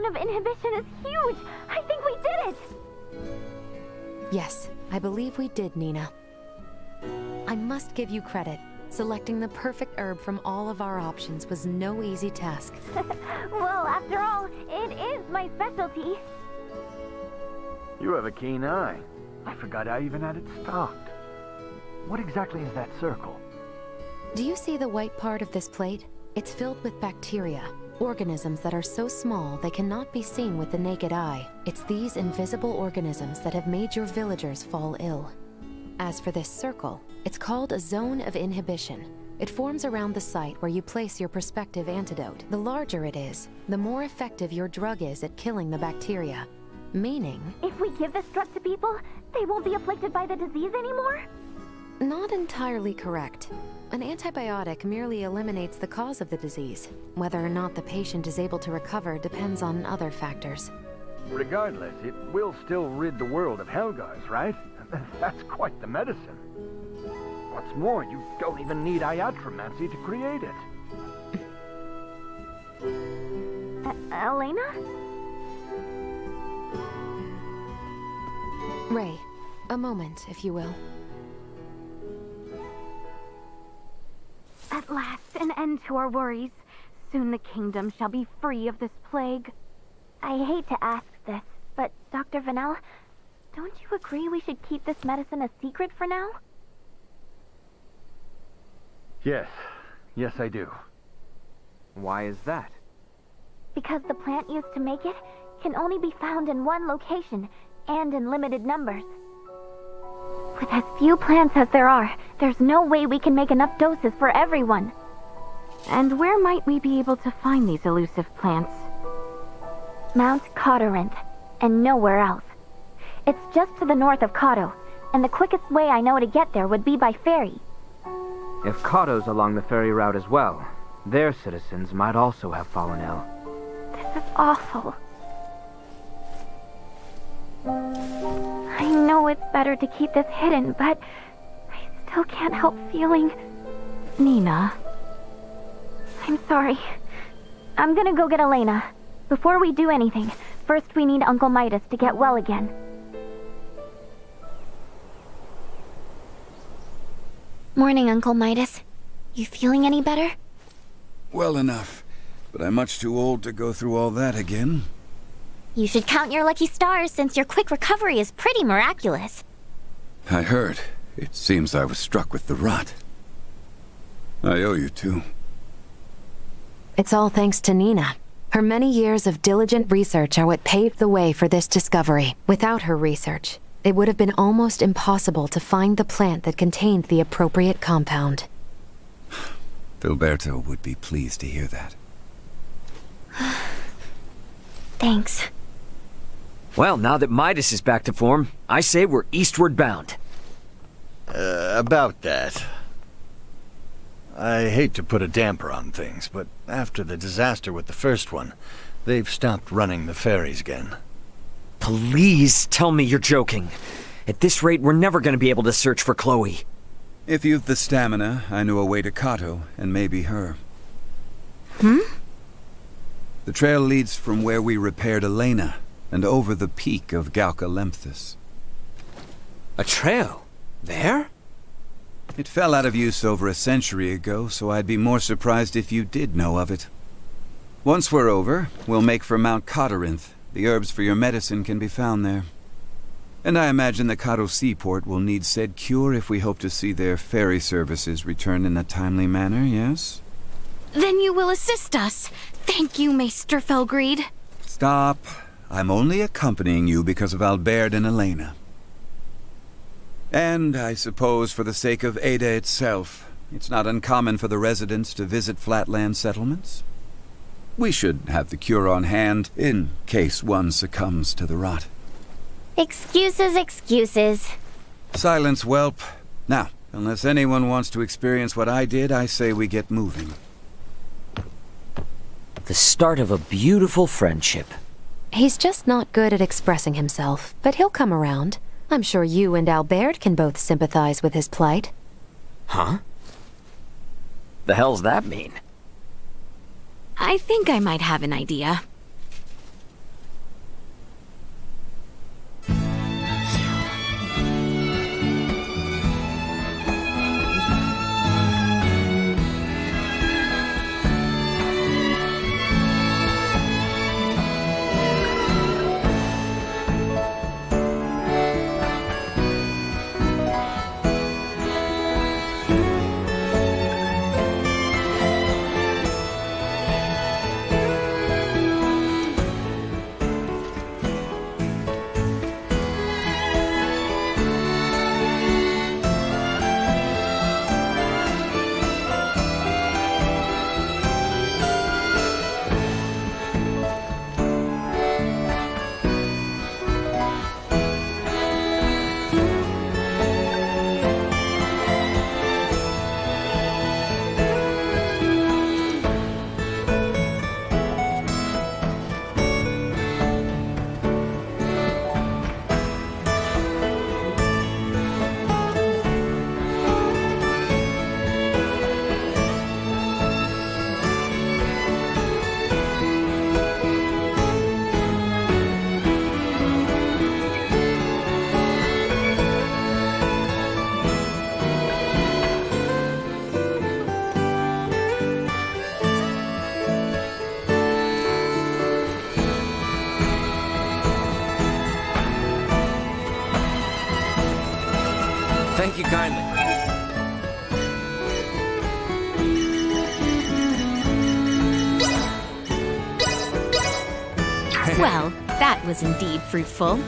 zone of inhibition is huge! I think we did it! Yes, I believe we did, Nina. I must give you credit. Selecting the perfect herb from all of our options was no easy task. Well, after all, it is my specialty. You have a keen eye. I forgot I even had it stocked. What exactly is that circle? Do you see the white part of this plate? It's filled with bacteria, organisms that are so small they cannot be seen with the naked eye. It's these invisible organisms that have made your villagers fall ill. As for this circle, it's called a zone of inhibition. It forms around the site where you place your prospective antidote. The larger it is, the more effective your drug is at killing the bacteria. Meaning... If we give this drug to people, they won't be afflicted by the disease anymore? Not entirely correct. An antibiotic merely eliminates the cause of the disease. Whether or not the patient is able to recover depends on other factors. Regardless, it will still rid the world of Helgars, right? That's quite the medicine. What's more, you don't even need iatromancy to create it. Elena? Ray, a moment, if you will. At last, an end to our worries. Soon the kingdom shall be free of this plague. I hate to ask this, but Dr. Vanel, don't you agree we should keep this medicine a secret for now? Yes. Yes, I do. Why is that? Because the plant used to make it can only be found in one location, and in limited numbers. With as few plants as there are, there's no way we can make enough doses for everyone. And where might we be able to find these elusive plants? Mount Cawtorinth, and nowhere else. It's just to the north of Cawto, and the quickest way I know to get there would be by ferry. If Cawto's along the ferry route as well, their citizens might also have fallen ill. This is awful. I know it's better to keep this hidden, but I still can't help feeling... Nina. I'm sorry. I'm gonna go get Elena. Before we do anything, first we need Uncle Midas to get well again. Morning, Uncle Midas. You feeling any better? Well enough, but I'm much too old to go through all that again. You should count your lucky stars since your quick recovery is pretty miraculous. I heard. It seems I was struck with the rot. I owe you two. It's all thanks to Nina. Her many years of diligent research are what paved the way for this discovery. Without her research, it would have been almost impossible to find the plant that contained the appropriate compound. Filberto would be pleased to hear that. Thanks. Well, now that Midas is back to form, I say we're eastward bound. About that. I hate to put a damper on things, but after the disaster with the first one, they've stopped running the ferries again. Please tell me you're joking. At this rate, we're never going to be able to search for Chloe. If you've the stamina, I know a way to Cawto, and maybe her. Hmm? The trail leads from where we repaired Elena, and over the peak of Galca Lemphis. A trail? There? It fell out of use over a century ago, so I'd be more surprised if you did know of it. Once we're over, we'll make for Mount Cawtorinth. The herbs for your medicine can be found there. And I imagine the Cawto seaport will need said cure if we hope to see their ferry services return in a timely manner, yes? Then you will assist us. Thank you, Maester Felgreed. Stop. I'm only accompanying you because of Albert and Elena. And I suppose for the sake of Ada itself, it's not uncommon for the residents to visit flatland settlements. We should have the cure on hand in case one succumbs to the rot. Excuses, excuses. Silence, whelp. Now, unless anyone wants to experience what I did, I say we get moving. The start of a beautiful friendship. He's just not good at expressing himself, but he'll come around. I'm sure you and Albert can both sympathize with his plight. Huh? The hell's that mean? I think I might have an idea. Well, that was indeed fruitful.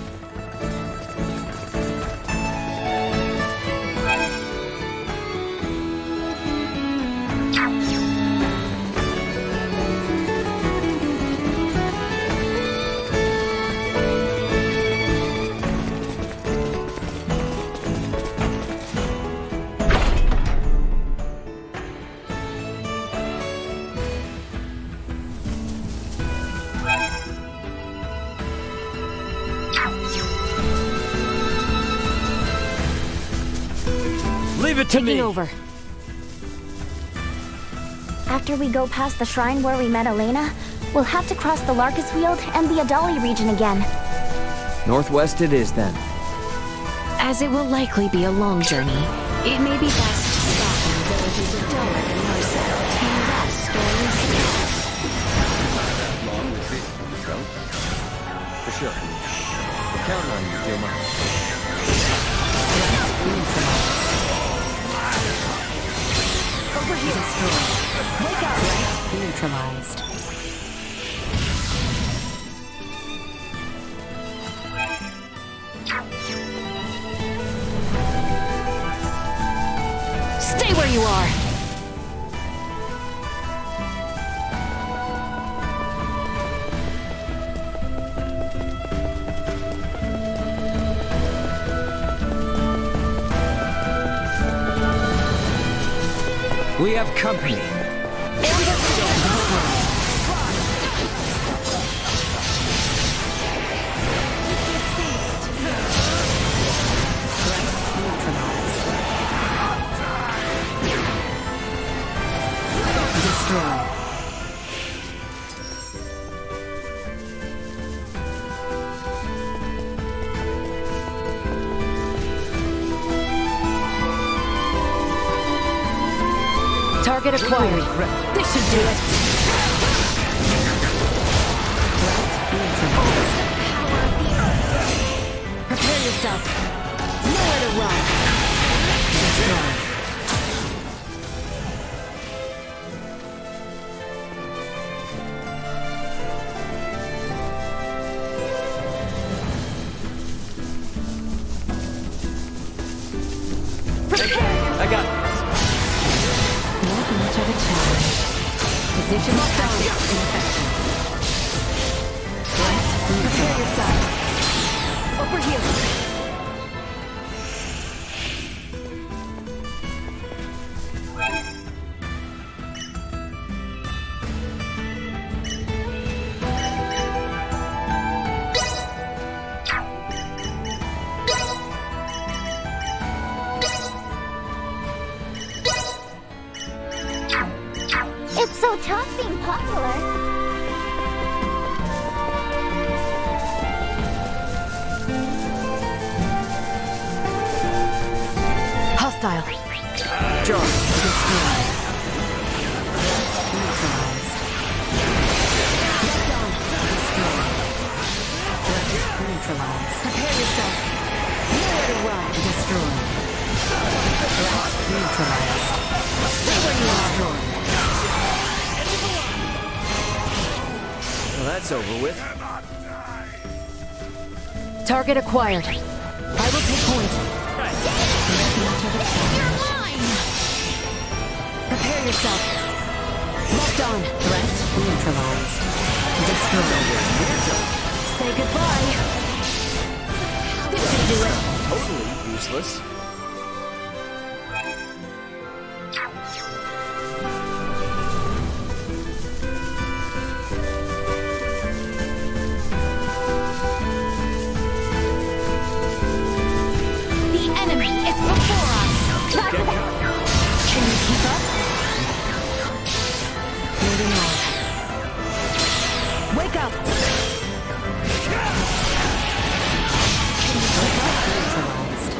Leave it to me! Taking over. After we go past the shrine where we met Elena, we'll have to cross the Larkus Field and the Adali region again. Northwest it is, then. As it will likely be a long journey, it may be best to stop in the villages of Dorik and Narset to rest or reset. Long is it? So? For sure. We're counting on you, Dilma. Over here. Destroyed. Wake up. Threat neutralized. Stay where you are! We have company. Destroyed. Target acquired. This should do it. Prepare yourself. Nowhere to run. Destroyed. I got this. Not much of a challenge. Position tactics ineffective. Prepare yourself. Over here. It's so tough being popular. Hostile. John. Destroyed. Neutralized. Destroyed. Neutralized. Prepare yourself. Nowhere to run. Destroyed. Neutralized. Stay where you are. Destroyed. Well, that's over with. Target acquired. I will take point. You're mine! Prepare yourself. Locked on. Threat neutralized. Destroyed. Say goodbye. This should do it. Totally useless. The enemy is before us. Can you keep up? Moving on. Wake up. Neutralized.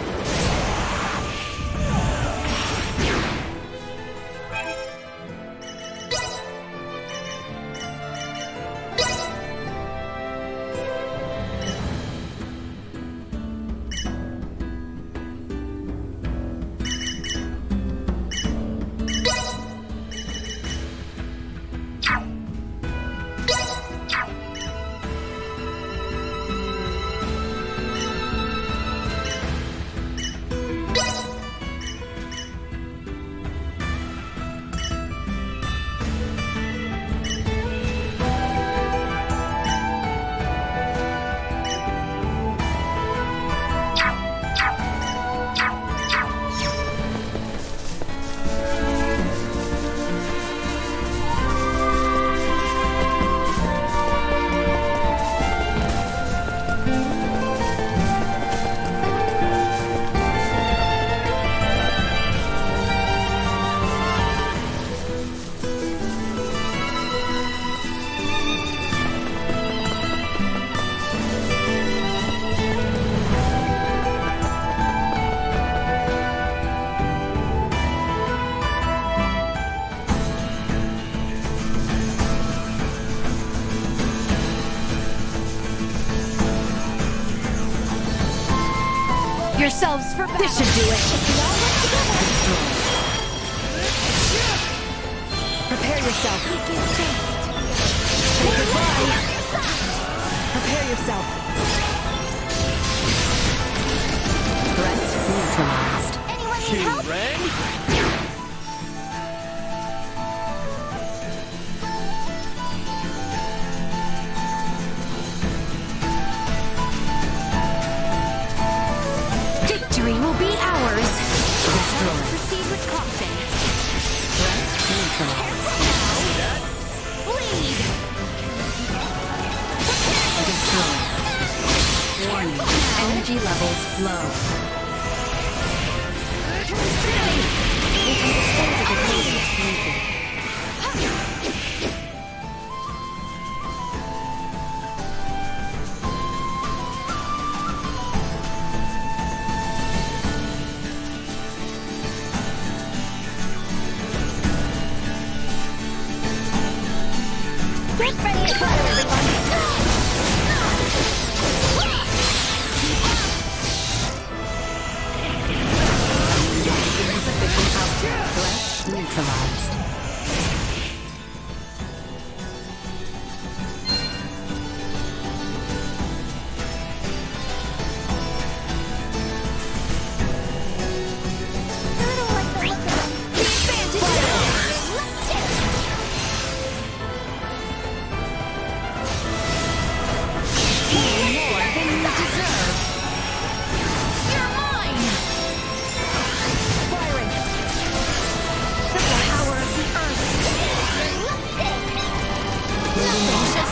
yourselves for battle. This should do it. Prepare yourself. Say goodbye. Prepare yourself. Threat neutralized. Anyone need help? Victory will be ours. Proceed with caution. Neutralized. Bleed! Warning. Energy levels low. We can dispose of it later if needed. Get ready to battle, Threat neutralized.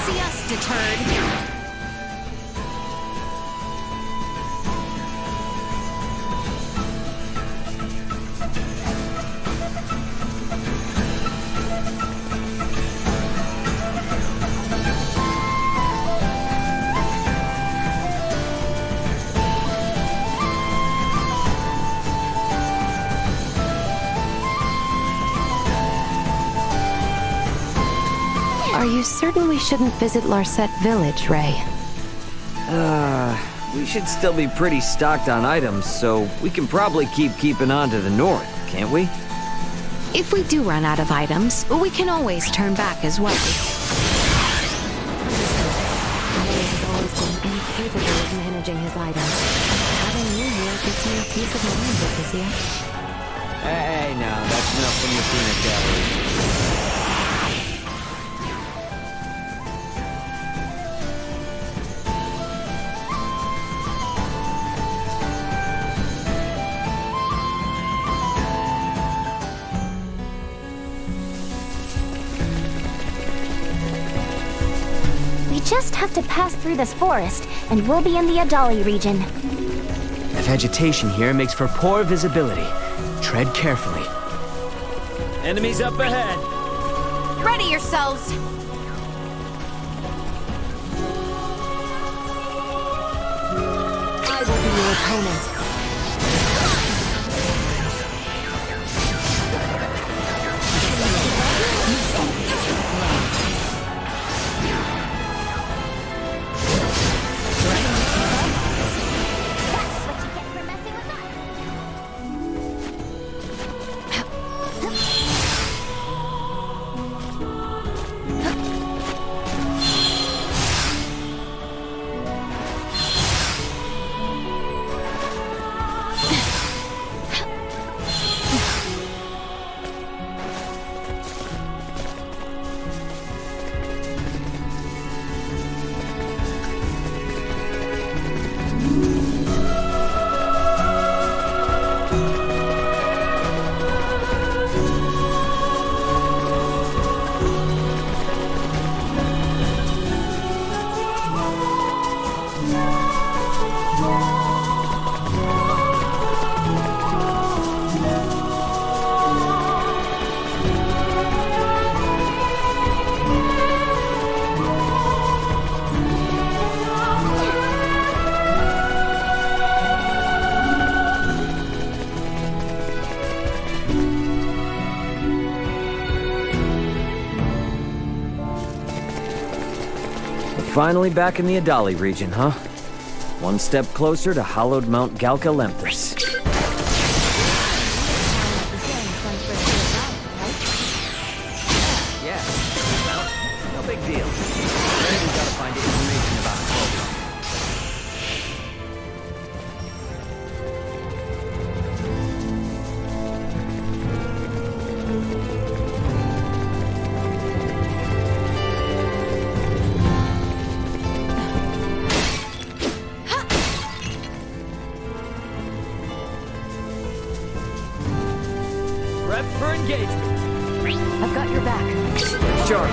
See us deterred. Are you certain we shouldn't visit Larset Village, Ray? We should still be pretty stocked on items, so we can probably keeping on to the north, can't we? If we do run out of items, we can always turn back as well. Ray has always been incapable of managing his items. Having you here gives me a peace of mind, Vicicia. Hey, now, that's enough from the peanut gallery. We just have to pass through this forest, and we'll be in the Adali region. The vegetation here makes for poor visibility. Tread carefully. Enemies up ahead! Ready yourselves! I will be your opponent. That's what you get for messing with us. Finally back in the Adali region, huh? One step closer to hallowed Mount Galca Lemprus. Yeah. Well, no big deal. Then we gotta find information about it. Prep for engagement. I've got your back. Sure.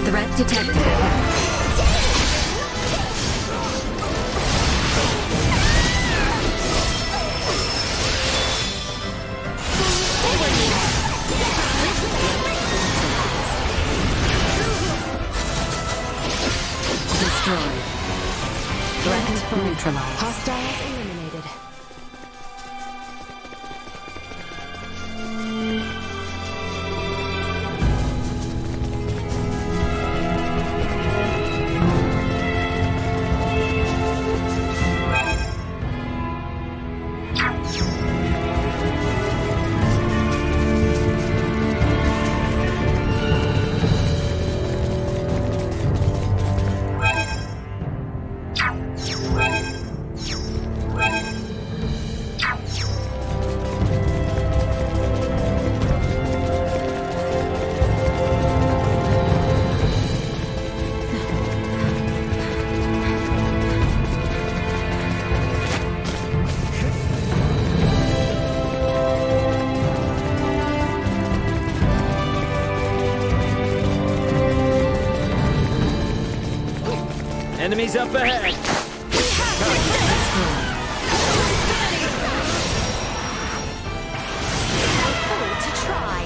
Threat detected. Destroyed. Threat neutralized. Hostiles eliminated. Enemies up ahead. To try.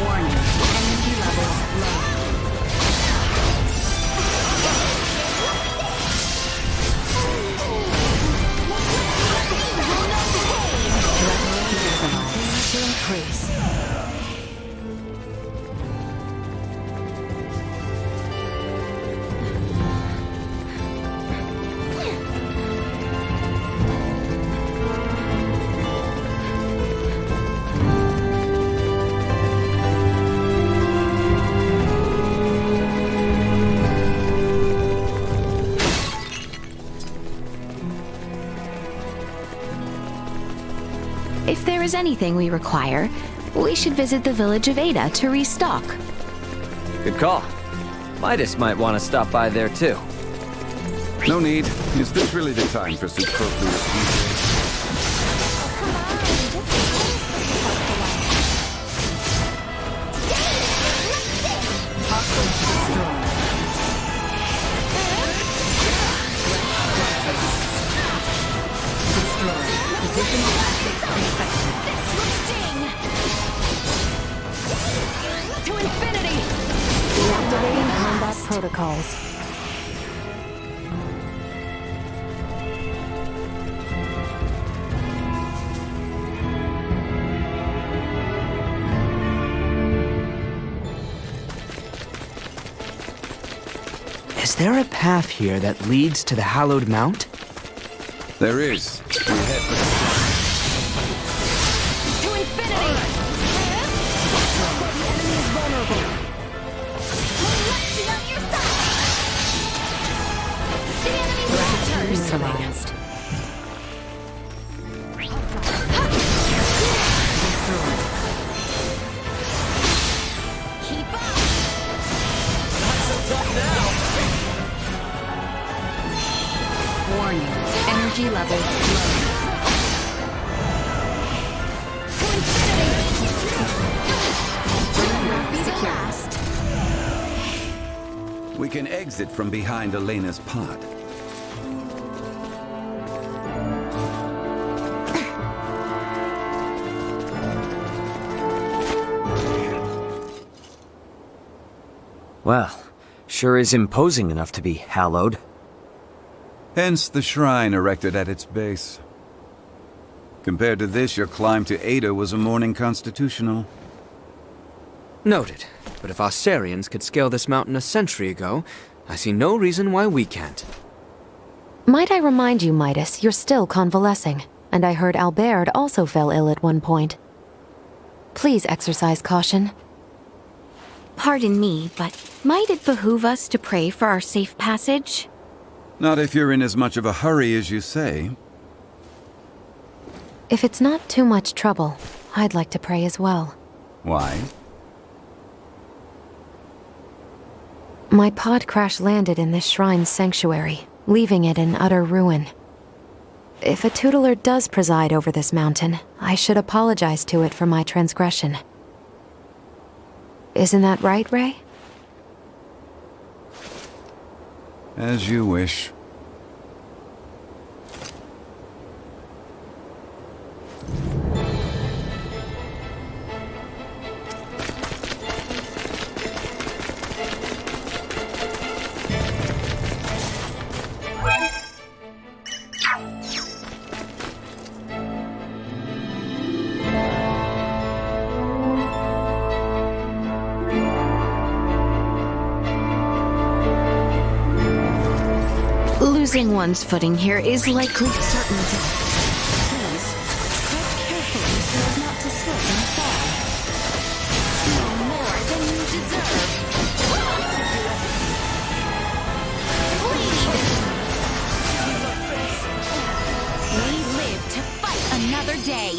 Warning. Energy levels low. To increase. If there is anything we require, we should visit the village of Ada to restock. Good call. Midas might want to stop by there too. No need. Is this really the time for superfluous details? To infinity! Deactivating combat protocols. Is there a path here that leads to the Hallowed Mount? There is. We head for To infinity! Neutralized. Keep up! Warning. Energy levels low. We can exit from behind Elena's pod. Well, Sure is imposing enough to be hallowed. Hence the shrine erected at its base. Compared to this, your climb to Ada was a morning constitutional. Noted. But if Aussarians could scale this mountain a century ago, I see no reason why we can't. Might I remind you, Midas, you're still convalescing, and I heard Albert also fell ill at one point. Please exercise caution. Pardon me, but might it behoove us to pray for our safe passage? Not if you're in as much of a hurry as you say. If it's not too much trouble, I'd like to pray as well. Why? My pod crash landed in this shrine's sanctuary, leaving it in utter ruin. If a tutelar does preside over this mountain, I should apologize to it for my transgression. Isn't that right, Ray? As you wish. Losing one's footing here is likely certain to... Please, tread carefully so as not to slip and fall. No more than you deserve. Bleed! We live to fight another day.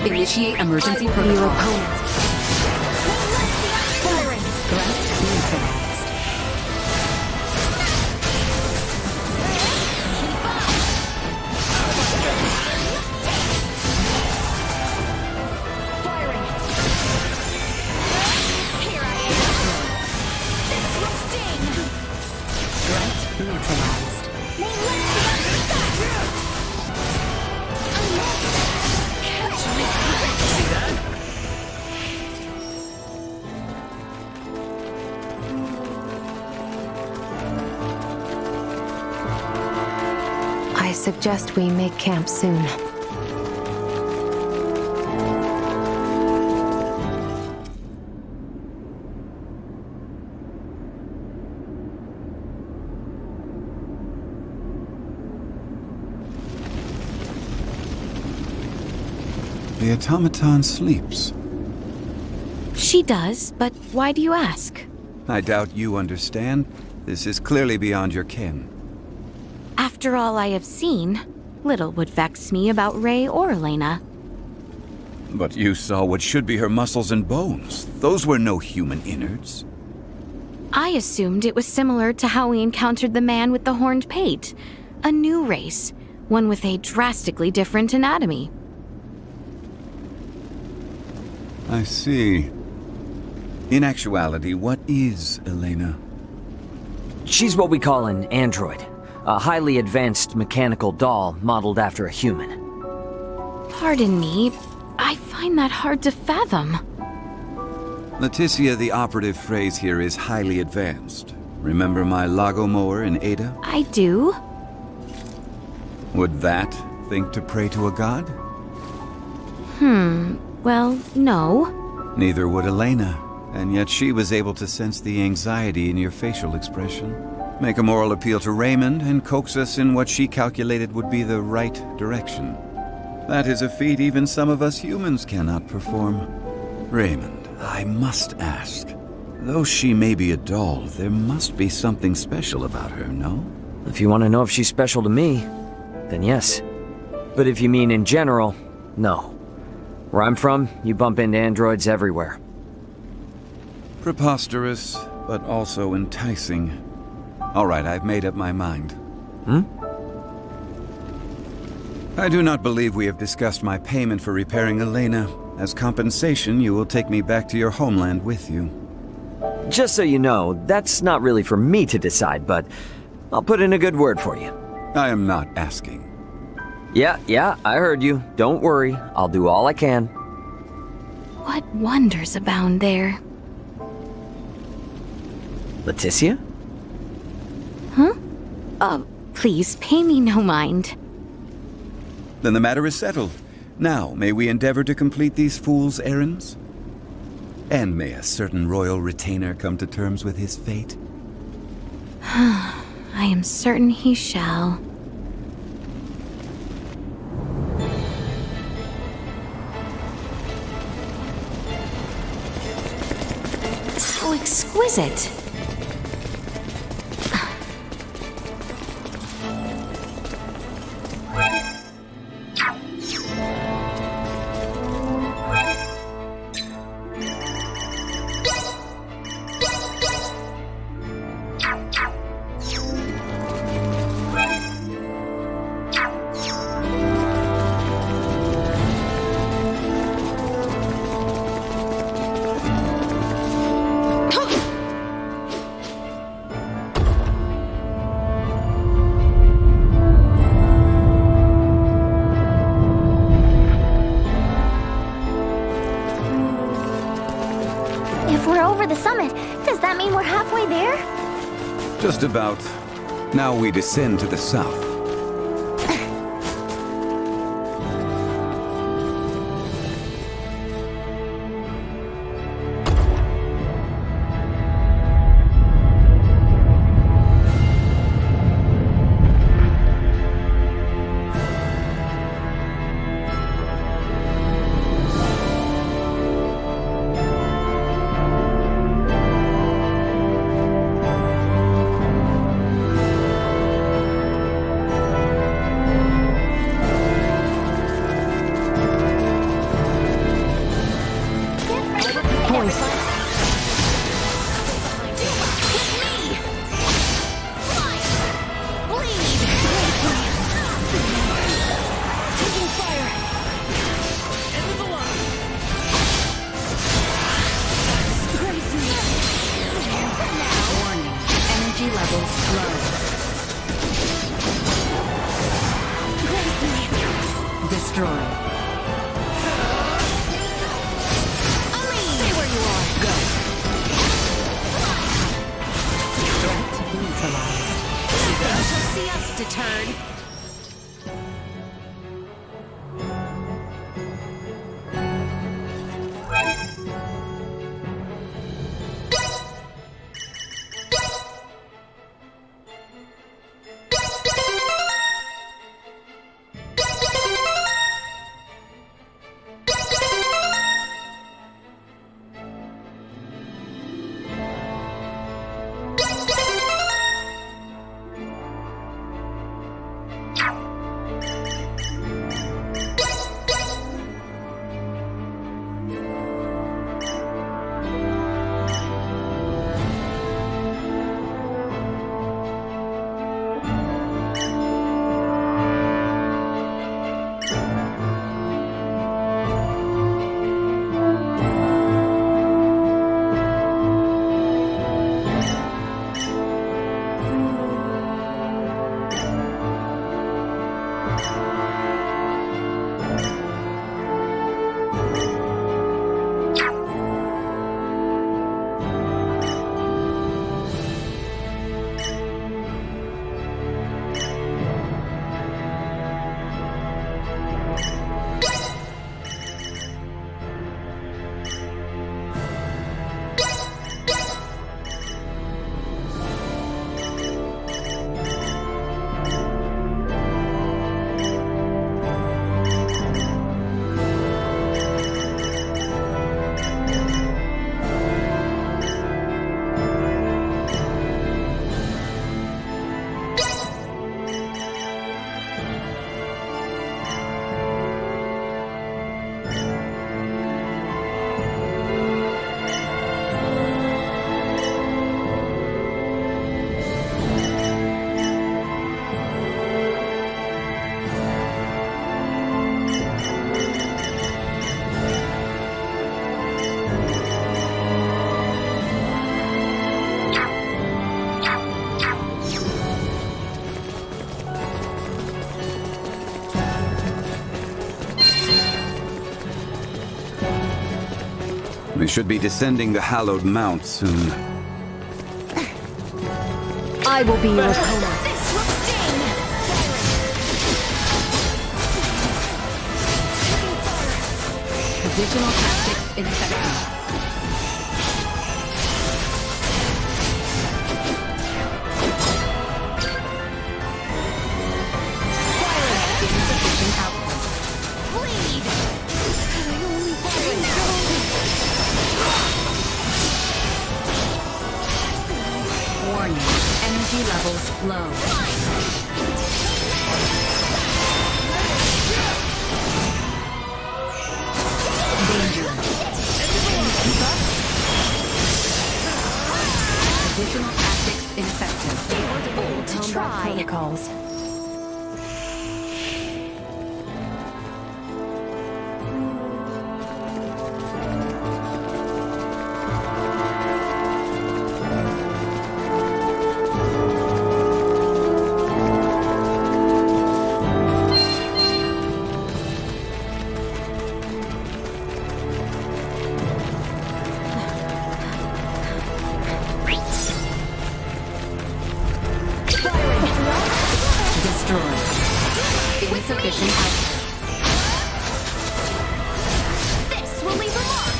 Initiate emergency protocol. Your opponent. Firing. Threat neutralized. Firing. Here I am. This will sting. Threat neutralized. See that? I suggest we make camp soon. The automaton sleeps. She does, but why do you ask? I doubt you understand. This is clearly beyond your ken. After all I have seen, little would vex me about Ray or Elena. But you saw what should be her muscles and bones. Those were no human innards. I assumed it was similar to how we encountered the man with the horned pate. A new race, one with a drastically different anatomy. I see. In actuality, what is Elena? She's what we call an android. A highly advanced mechanical doll modeled after a human. Pardon me, I find that hard to fathom. Leticia, the operative phrase here is highly advanced. Remember my Lagomore in Ada? I do. Would that think to pray to a god? Well, no. Neither would Elena, and yet she was able to sense the anxiety in your facial expression, make a moral appeal to Raymond, and coax us in what she calculated would be the right direction. That is a feat even some of us humans cannot perform. Raymond, I must ask. Though she may be a doll, there must be something special about her, no? If you want to know if she's special to me, then yes. But if you mean in general, no. Where I'm from, you bump into androids everywhere. Preposterous, but also enticing. All right, I've made up my mind. I do not believe we have discussed my payment for repairing Elena. As compensation, you will take me back to your homeland with you. Just so you know, that's not really for me to decide, but I'll put in a good word for you. I am not asking. Yeah, I heard you. Don't worry, I'll do all I can. What wonders abound there? Leticia? Please pay me no mind. Then the matter is settled. Now, may we endeavor to complete these fools' errands? And may a certain royal retainer come to terms with his fate? I am certain he shall. How exquisite! If we're over the summit, does that mean we're halfway there? Just about. Now we descend to the south. should be descending the hallowed mount soon. I will be your opponent. This will sting! Positional tactics ineffective. Insufficient output. Bleed! Warning. Energy levels low. Danger. Positional tactics ineffective. Bold to try. Protocols. Destroyed. Insufficient output. This will leave a mark!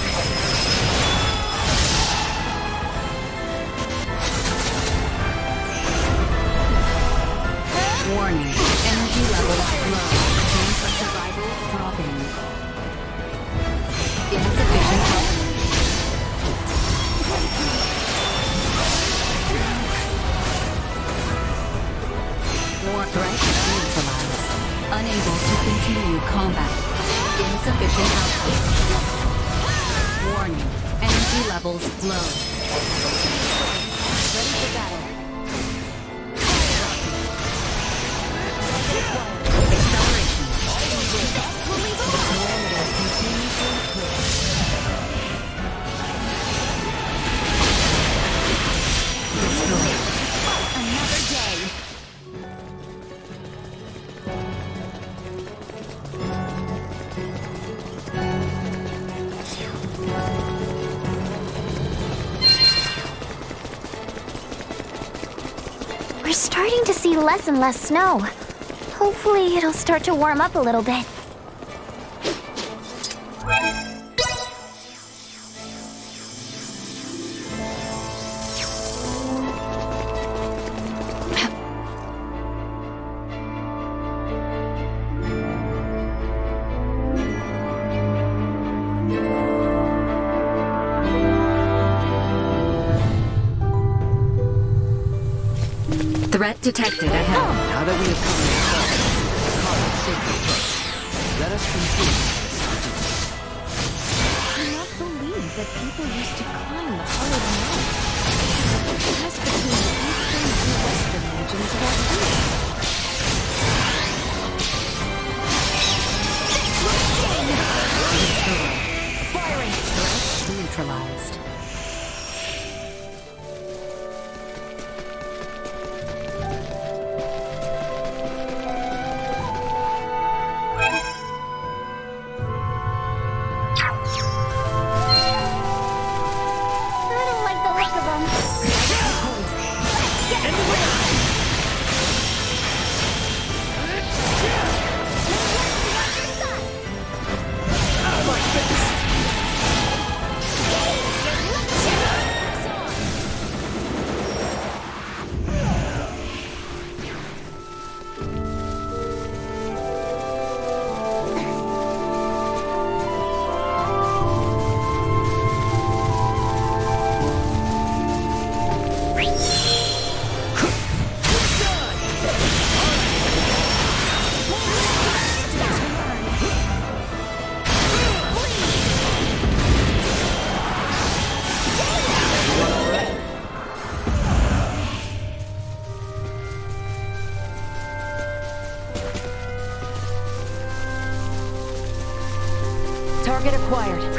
Warning. Energy levels low. Chance of survival dropping. Insufficient output. War threat neutralized. Unable to continue combat. Insufficient output. Warning. Energy levels low. Ready for battle. Acceleration. Destroy. Another day! We're starting to see less and less snow. Hopefully it'll start to warm up a little bit. Threat detected ahead. Now that we have come this far, Kara, safety first. Let us continue. I cannot believe that people used to climb the Hollowed Mount. It has between the eastern and western regions of our country. Firing! Threat neutralized. I don't like the look of them. Target acquired. You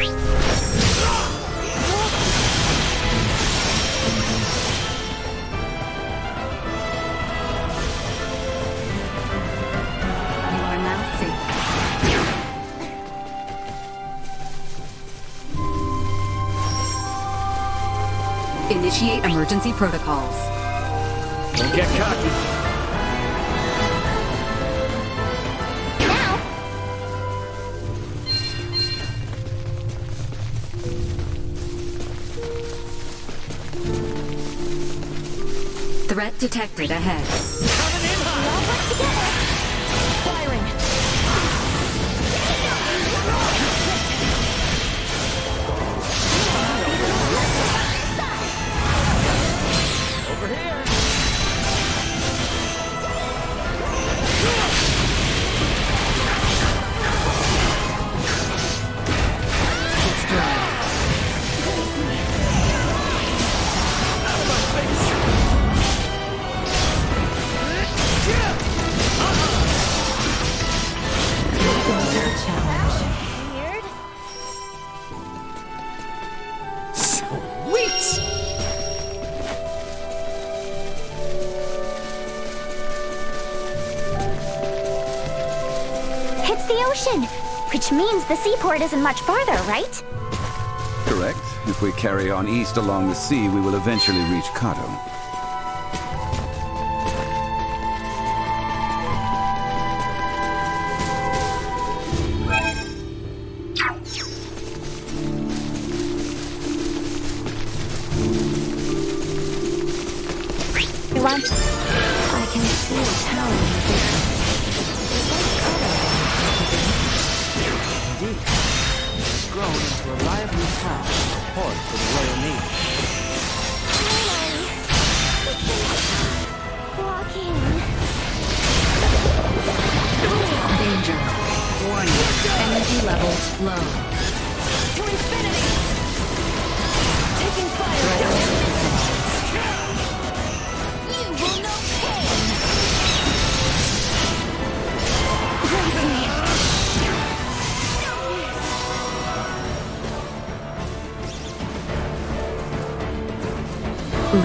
are now safe. Initiate emergency protocols. Don't get cocky. Now, Threat detected ahead. Over here. weird. Sweet! It's the ocean, which means the seaport isn't much farther, right? Correct. If we carry on east along the sea, we will eventually reach Kato. Everyone, I can see a town in the Indeed. It's grown into a lively town, port for the Royal Navy. walking. Danger. Warning. Energy levels low. To infinity! Taking fire! You will know pain! Break me!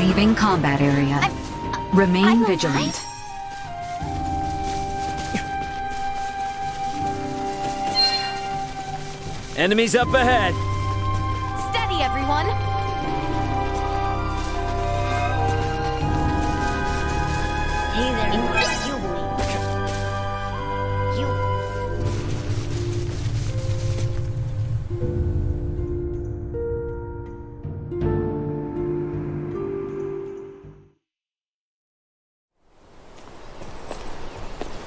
Leaving combat area. Remain I'm vigilant. Enemies up ahead. Steady, everyone! Hey there, you boy. You.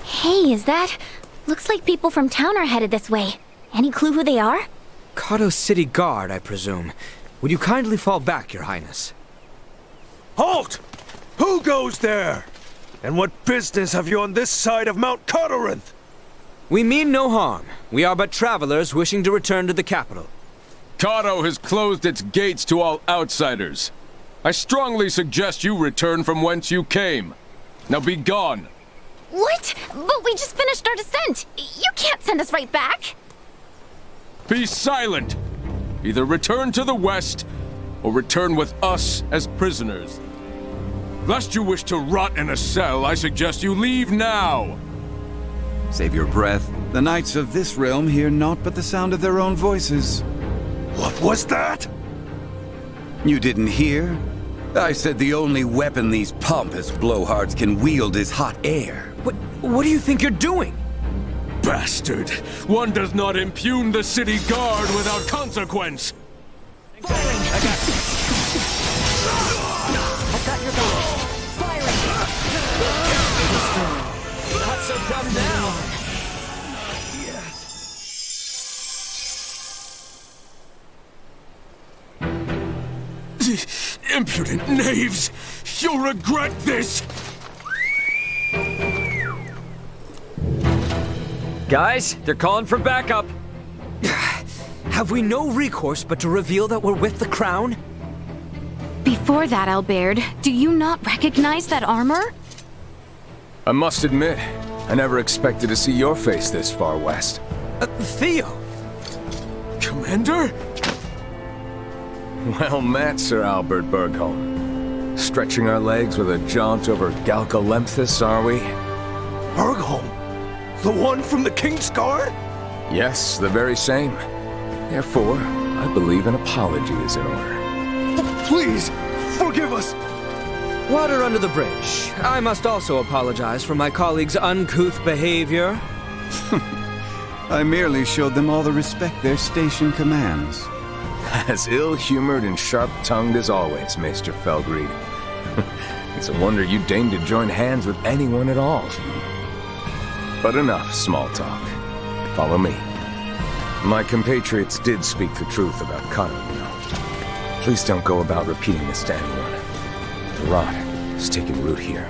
Hey, is that? Looks like people from town are headed this way. Any clue who they are? Kato City Guard, I presume. Would you kindly fall back, Your Highness? Halt! Who goes there? And what business have you on this side of Mount Corinth? We mean no harm. We are but travelers wishing to return to the capital. Kato has closed its gates to all outsiders. I strongly suggest you return from whence you came. Now be gone. What? But we just finished our descent. You can't send us right back. Be silent! Either return to the west, or return with us as prisoners. Lest you wish to rot in a cell, I suggest you leave now! Save your breath. The knights of this realm hear naught but the sound of their own voices. What was that? You didn't hear? I said the only weapon these pompous blowhards can wield is hot air. What do you think you're doing? Bastard! One does not impugn the city guard without consequence! I got your back. Not so dumb now. Impudent knaves! You'll regret this! Guys, they're calling for backup. Have we no recourse but to reveal that we're with the crown? Before that, Albert, do you not recognize that armor? I must admit, I never expected to see your face this far west. Theo! Commander? Well met, Sir Albert Bergholm. Stretching our legs with a jaunt over Galcolemphus, are we? Bergholm? The one from the King's Guard? Yes, the very same. Therefore, I believe an apology is in order. Please, Forgive us! Water under the bridge. I must also apologize for my colleagues' uncouth behavior. I merely showed them all the respect their station commands. As ill-humored and sharp-tongued as always, Maester Felgreed. It's a wonder you deigned to join hands with anyone at all. But enough small talk. Follow me. My compatriots did speak the truth about Kato, you know. Please don't go about repeating this to anyone. The rot is taking root here.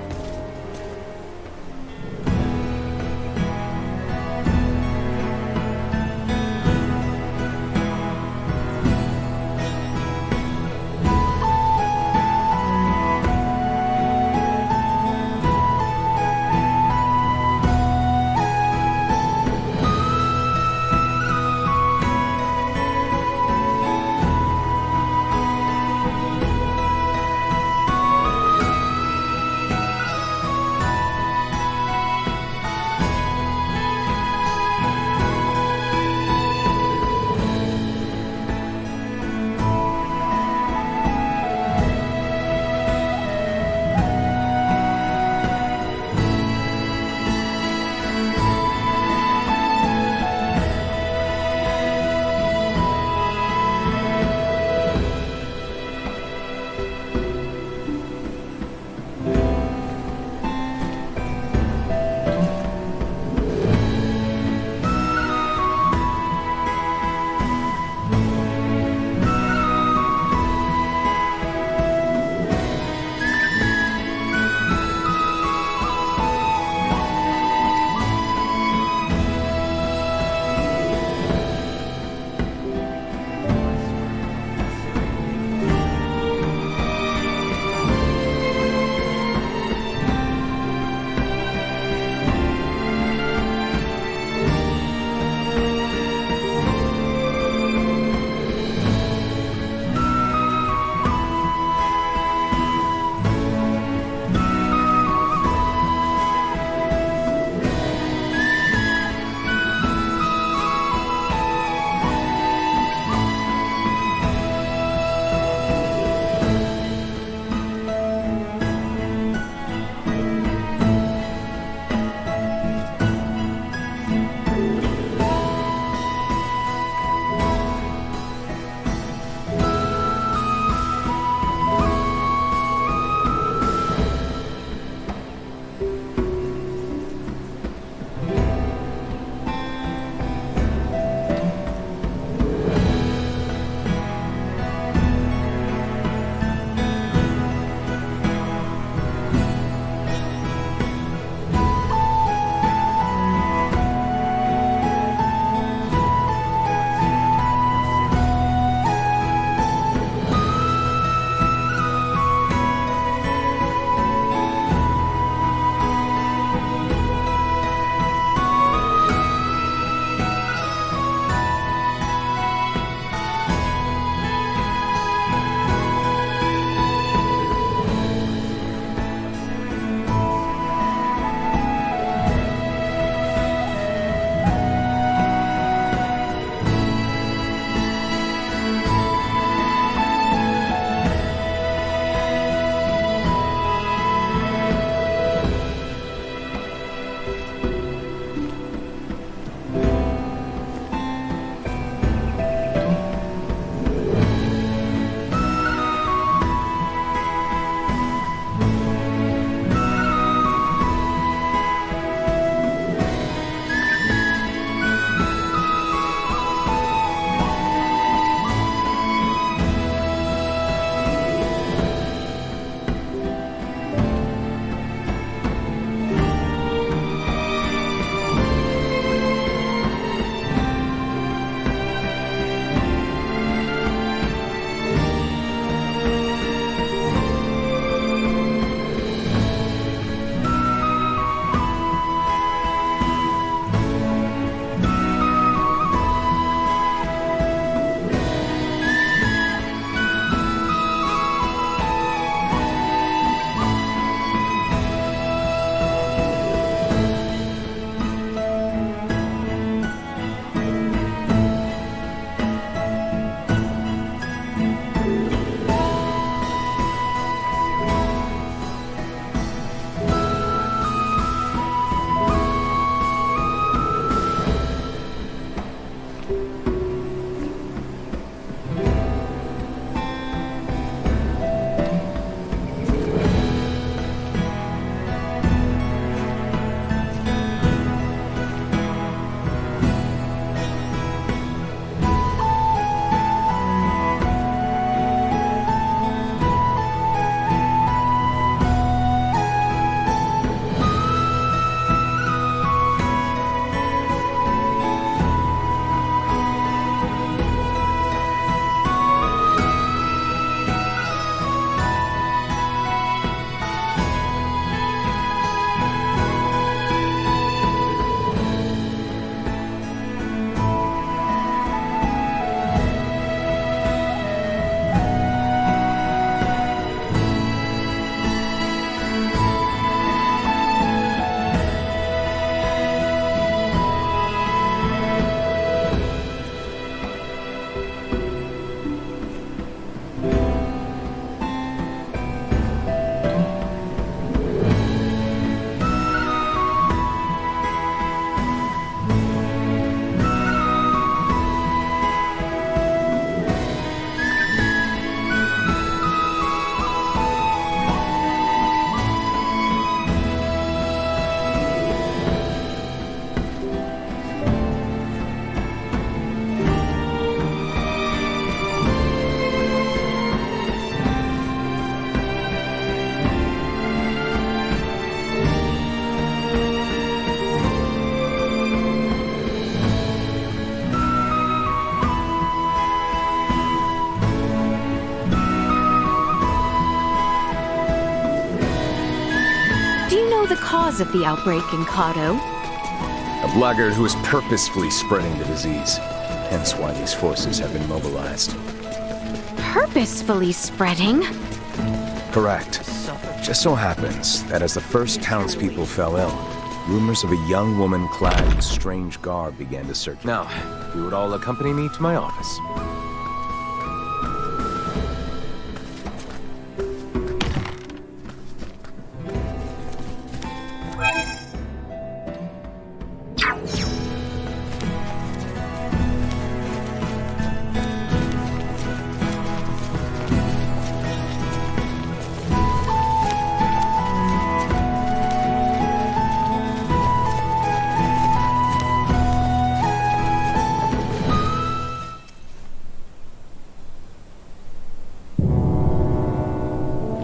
know the cause of the outbreak in Kato? A blackguard who is purposefully spreading the disease. Hence why these forces have been mobilized. Purposefully spreading? Correct. Just so happens that as the first townspeople fell ill, rumors of a young woman clad in strange garb began to circulate. Now, you would all accompany me to my office.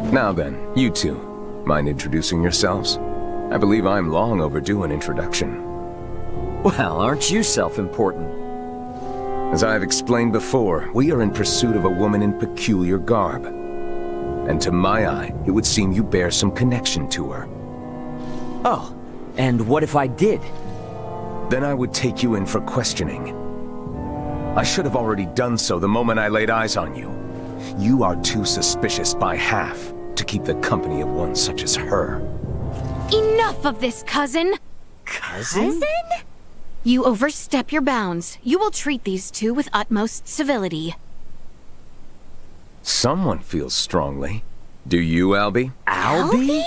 Now then, you two, mind introducing yourselves? I believe I'm long overdue an introduction. Well, aren't you self-important? As I have explained before, we are in pursuit of a woman in peculiar garb. And to my eye, it would seem you bear some connection to her. Oh, and what if I did? Then I would take you in for questioning. I should have already done so the moment I laid eyes on you. You are too suspicious by half to keep the company of one such as her. Enough of this, cousin! Cousin? You overstep your bounds. You will treat these two with utmost civility. Someone feels strongly. Do you, Albie? Albie?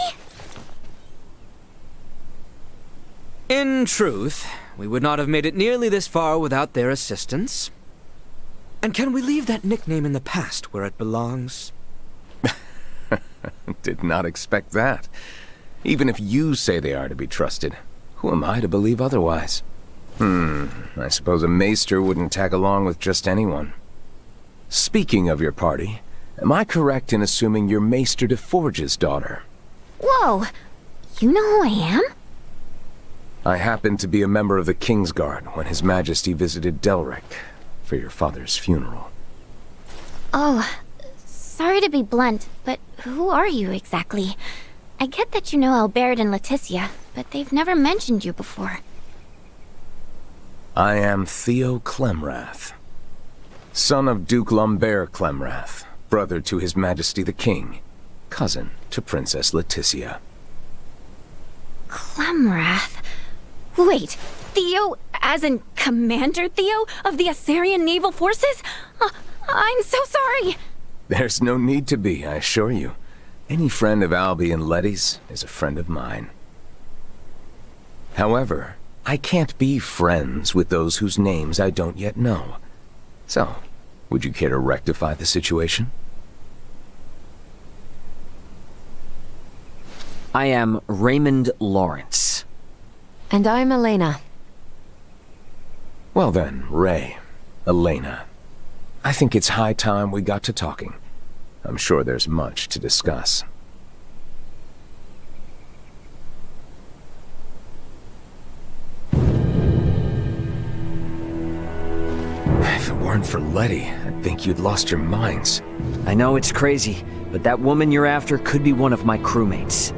In truth, we would not have made it nearly this far without their assistance. And can we leave that nickname in the past where it belongs? Did not expect that. Even if you say they are to be trusted, who am I to believe otherwise? I suppose a maester wouldn't tag along with just anyone. Speaking of your party, am I correct in assuming you're Maester de Forge's daughter? Whoa! You know who I am? I happened to be a member of the Kingsguard when His Majesty visited Delric for your father's funeral. Oh, sorry to be blunt, but who are you exactly? I get that you know Albert and Leticia, but they've never mentioned you before. I am Theo Clemrath, son of Duke Lambert Clemrath, brother to His Majesty the King, cousin to Princess Leticia. Clemrath? Wait, Theo, as in Commander Theo of the Assyrian Naval Forces? I'm so sorry! There's no need to be, I assure you. Any friend of Albie and Letty's is a friend of mine. However, I can't be friends with those whose names I don't yet know. So, would you care to rectify the situation? I am Raymond Lawrence. And I'm Elena. Well then, Ray, Elena. I think it's high time we got to talking. I'm sure there's much to discuss. If it weren't for Letty, I'd think you'd lost your minds. I know it's crazy, but that woman you're after could be one of my crewmates.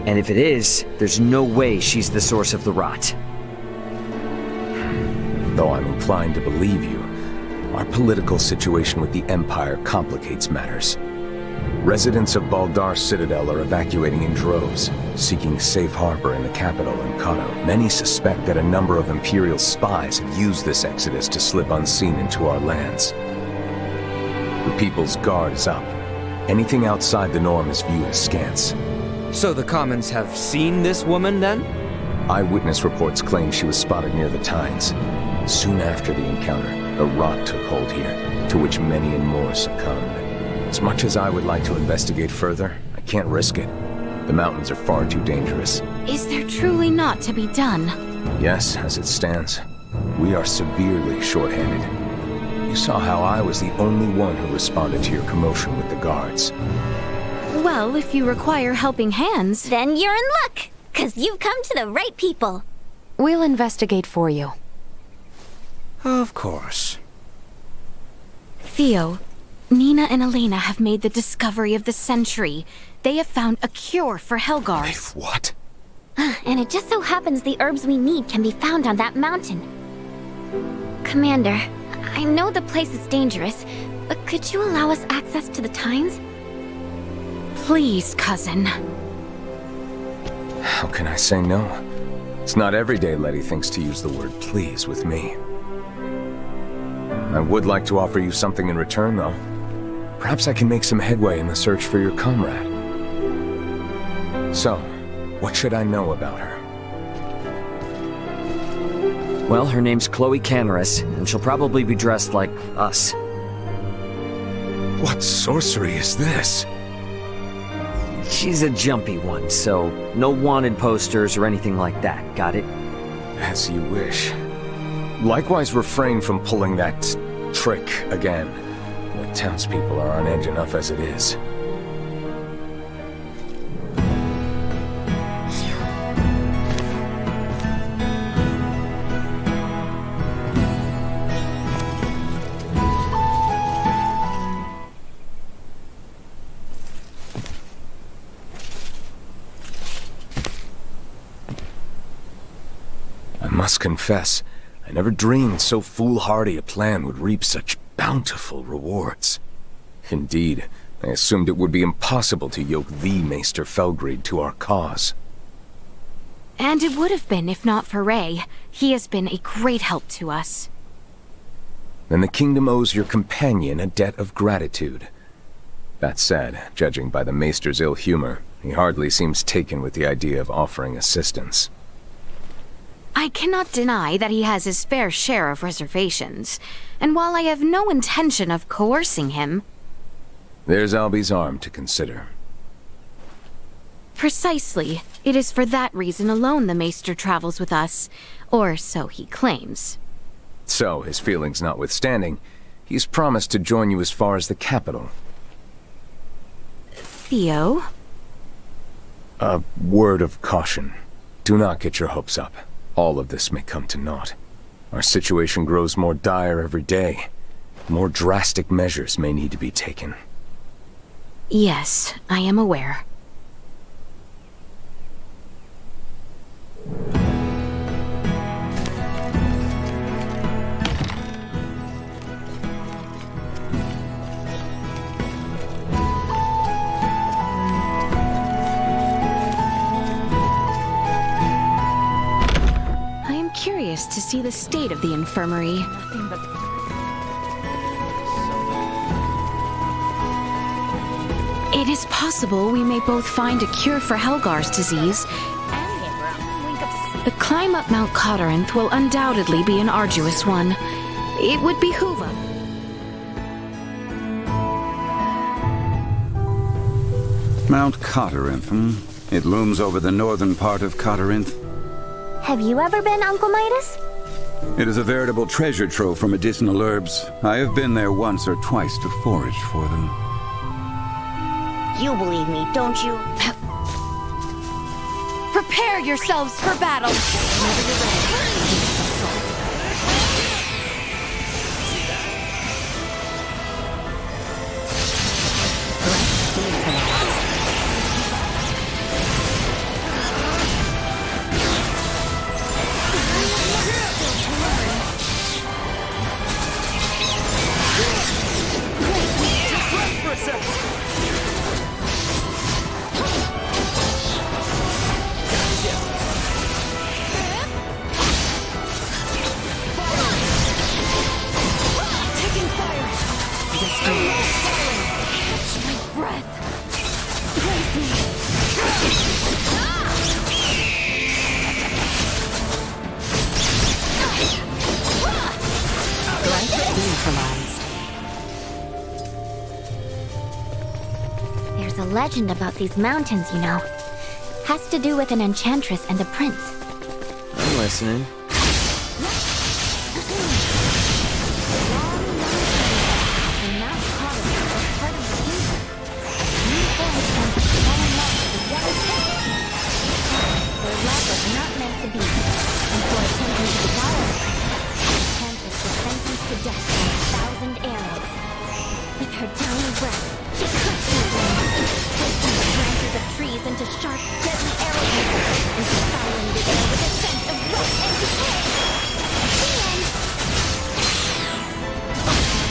And if it is, there's no way she's the source of the rot. Though I'm inclined to believe you, our political situation with the Empire complicates matters. Residents of Baldar Citadel are evacuating in droves, seeking safe harbor in the capital in Kato. Many suspect that a number of Imperial spies have used this exodus to slip unseen into our lands. The People's Guard is up. Anything outside the norm is viewed askance. So the Commons have seen this woman, then? Eyewitness reports claim she was spotted near the Tines. Soon after the encounter, a rot took hold here, to which many and more succumbed. As much as I would like to investigate further, I can't risk it. The mountains are far too dangerous. Is there truly not to be done? Yes, as it stands. We are severely short-handed. You saw how I was the only one who responded to your commotion with the guards. Well, if you require helping hands... Then you're in luck, 'cause you've come to the right people. We'll investigate for you. Of course. Theo, Nina and Elena have made the discovery of the century. They have found a cure for Helgars. What? And it just so happens the herbs we need can be found on that mountain. Commander, I know the place is dangerous, but could you allow us access to the Times? Please, cousin. How can I say no? It's not every day Letty thinks to use the word please with me. I would like to offer you something in return, though. Perhaps I can make some headway in the search for your comrade. So, what should I know about her? Well, her name's Chloe Canaris, and she'll probably be dressed like us. What sorcery is this? She's a jumpy one, so no wanted posters or anything like that, got it? As you wish. Likewise, refrain from pulling that trick again. The townspeople are on edge enough as it is. I must confess, I never dreamed so foolhardy a plan would reap such bountiful rewards. Indeed, I assumed it would be impossible to yoke the Maester Felgreid to our cause. And it would have been if not for Ray. He has been a great help to us. Then the kingdom owes your companion a debt of gratitude. That said, judging by the Maester's ill humor, he hardly seems taken with the idea of offering assistance. I cannot deny that he has his fair share of reservations, and while I have no intention of coercing him... There's Albie's arm to consider. Precisely. It is for that reason alone the Maester travels with us, or so he claims. So, his feelings notwithstanding, he's promised to join you as far as the capital. Theo? A word of caution. Do not get your hopes up. All of this may come to naught. Our situation grows more dire every day. More drastic measures may need to be taken. Yes, I am aware. Curious to see the state of the infirmary. It is possible we may both find a cure for Helgar's disease. The climb up Mount Cotteranth will undoubtedly be an arduous one. It would behoove us. Mount Cotteranth, It looms over the northern part of Cotteranth. Have you ever been, Uncle Midas? It is a veritable treasure trove for medicinal herbs. I have been there once or twice to forage for them. You believe me, don't you? Prepare yourselves for battle! There's a legend about these mountains, you know. Has to do with an enchantress and a prince. I'm listening. With her sharp, deadly arrows, and devouring the air with a sense of rust and decay.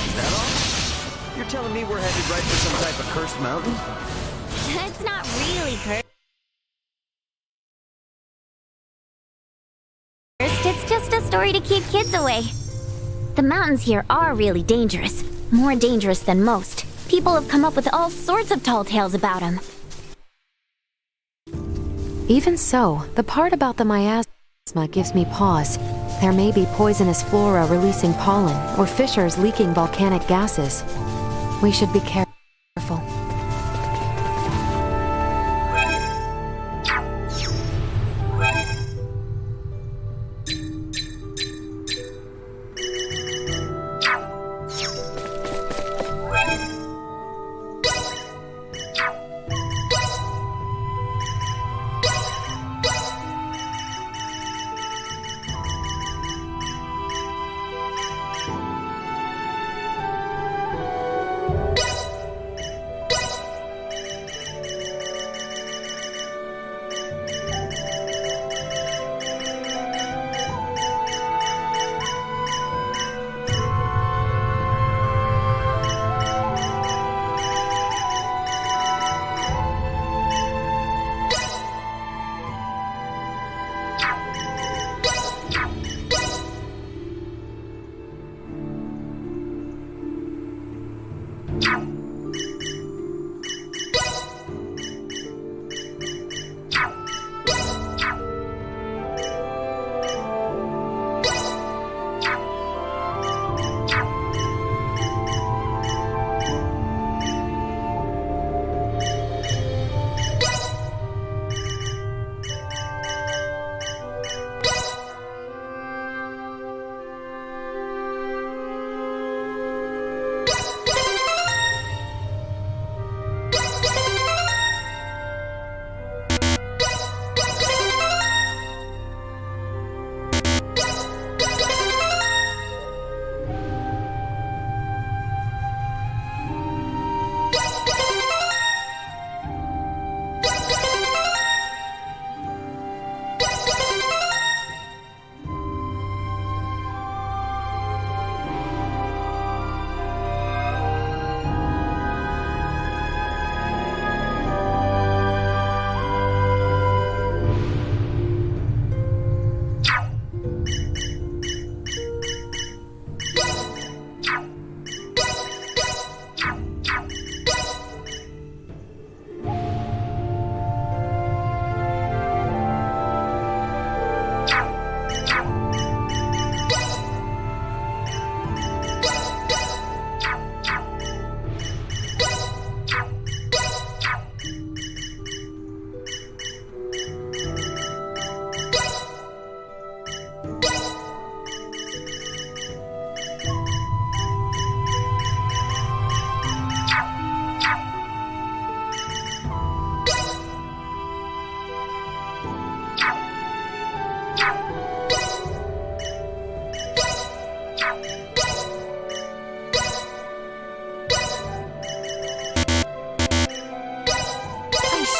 Is that all? You're telling me we're headed right for some type of cursed mountain? It's not really cursed. It's just a story to keep kids away. The mountains here are really dangerous. More dangerous than most. People have come up with all sorts of tall tales about them. Even so, the part about the miasma gives me pause. There may be poisonous flora releasing pollen, or fissures leaking volcanic gases. We should be careful.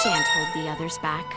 Shan't hold the others back.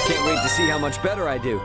Can't wait to see how much better I do.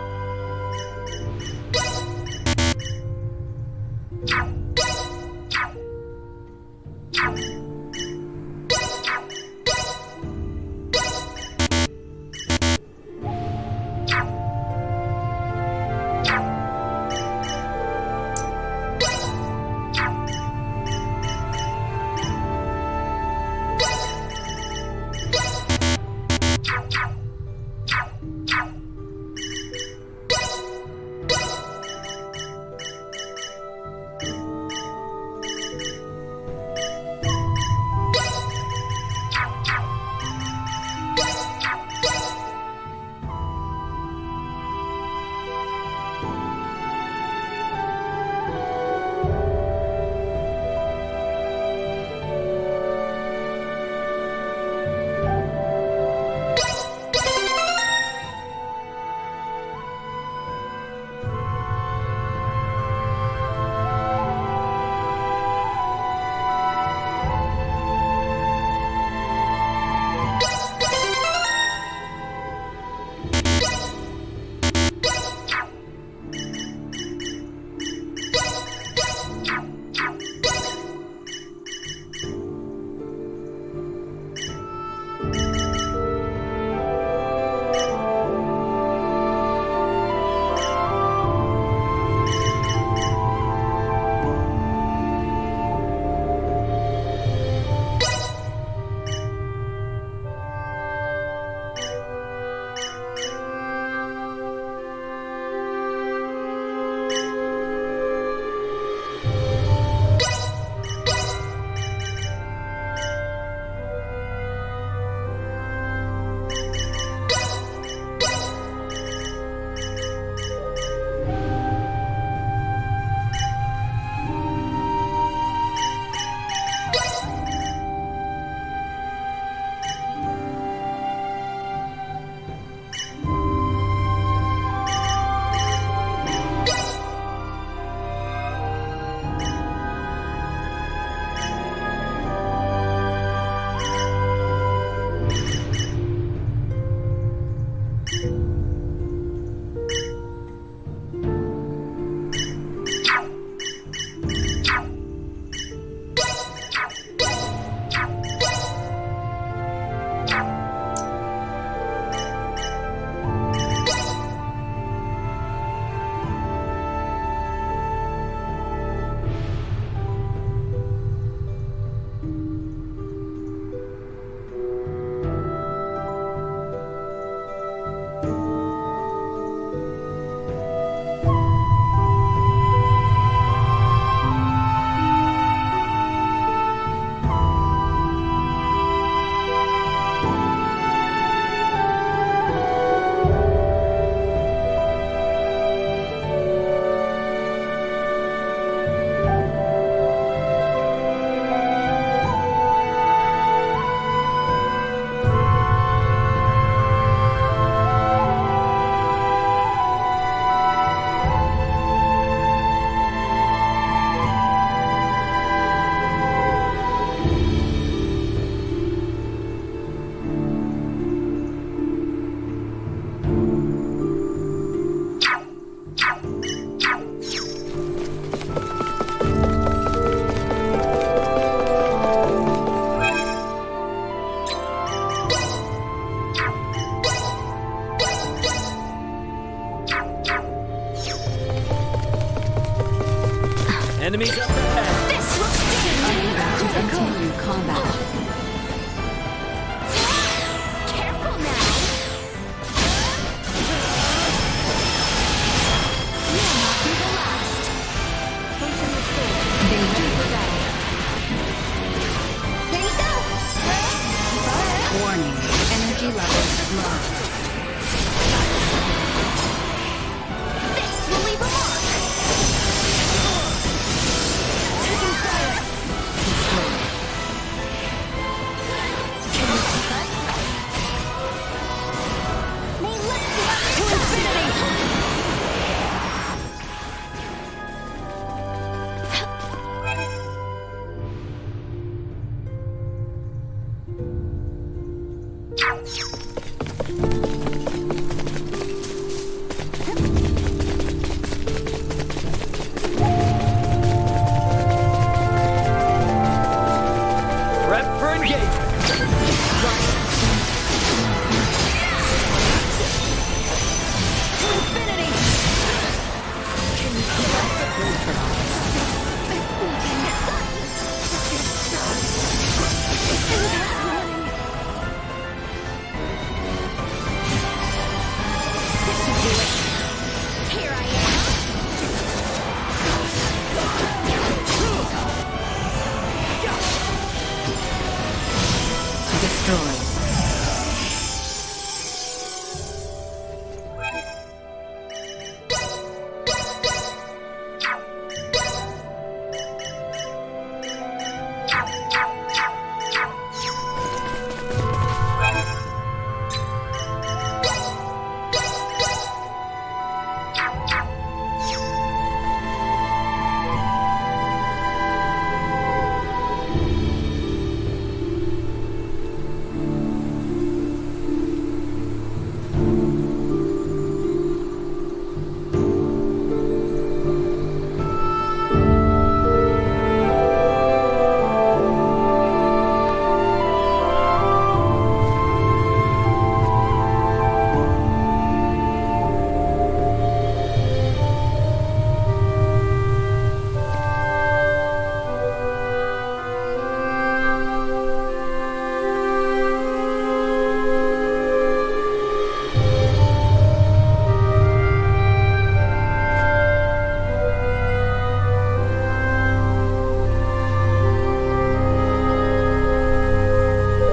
Enemies up ahead. This looks dangerous. Continue combat.